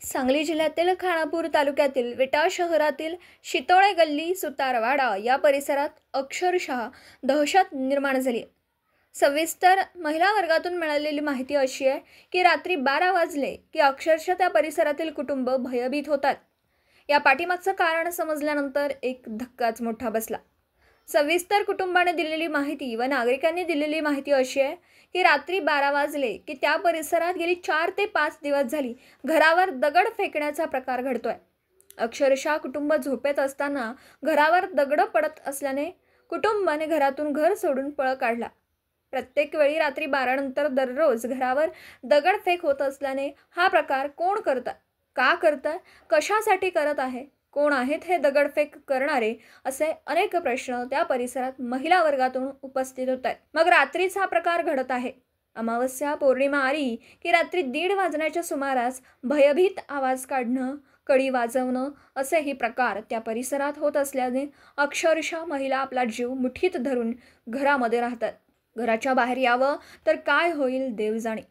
सांगली जिल्ह्यातील खानापूर तालुक्यातील विटा शहरातील शितोळे गल्ली सुतारवाडा या परिसरात अक्षरशः दहशत निर्माण झाली। सविस्तर महिला वर्गातून मिळालेली माहिती अशी आहे की रात्री 12 वाजले की अक्षरशः त्या परिसरातील कुटुंब भयभीत होतात। या पाठीमागचं कारण समजल्यानंतर एक धक्काच मोठा बसला। सविस्तर कुटुंबाने दिलेली माहिती व नागरिकांनी दिलेली माहिती अशी आहे की रात्री 12 वाजले की त्या परिसरात गेली 4 ते 5 दिवस झाली घरावर दगड फेकण्याचा प्रकार घडतोय। अक्षरशः कुटुंब झोपेत असताना घरावर दगड पडत असल्याने कुटुंबाने घरातून घर सोडून पळ काढला। प्रत्येक वेळी रात्री 12 नंतर दररोज घरावर दगडफेक होत असल्याने हा प्रकार कोण करतात, का करतात, कशासाठी करत आहे, कोण आहेत हे दगडफेक करणारे, असे अनेक प्रश्न त्या परिसरात महिला वर्गातून उपस्थित होत आहेत। मग रात्रीच हा प्रकार घडत आहे। अमावस्या पौर्णिमा आली की रात्री 1:30 वाजण्याच्या सुमारास भयभीत आवाज काढणं, कडी वाजवणं असेही प्रकार त्या परिसरात होत असल्याने अक्षरशः महिला आपला जीव मुठीत धरून घरामध्ये राहतात। घराच्या बाहेर यावं तर काय होईल देव जाणे।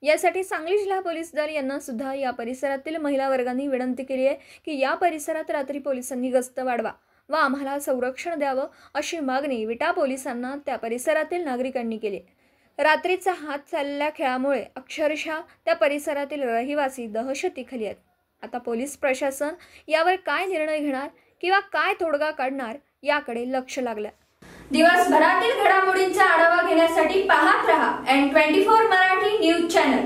यासाठी सांगली जिल्हा पोलीस दल यांना सुद्धा या परिसरातील महिला वर्गांनी विनंती केली आहे की या परिसरात रात्री पोलिसांनी गस्त वाढवा व आम्हाला संरक्षण द्यावं अशी मागणी विटा पोलिसांना त्या परिसरातील नागरिकांनी केली। रात्रीचा हात चाललेल्या खेळामुळे अक्षरशः त्या परिसरातील रहिवासी दहशतीखाली आहेत। आता पोलीस प्रशासन यावर काय निर्णय घेणार किंवा काय तोडगा काढणार याकडे लक्ष लागलं। दिवसभरातील घडामोडींचा आढावा घेण्यासाठी पाहत रहा N24 मराठी न्यूज चॅनल।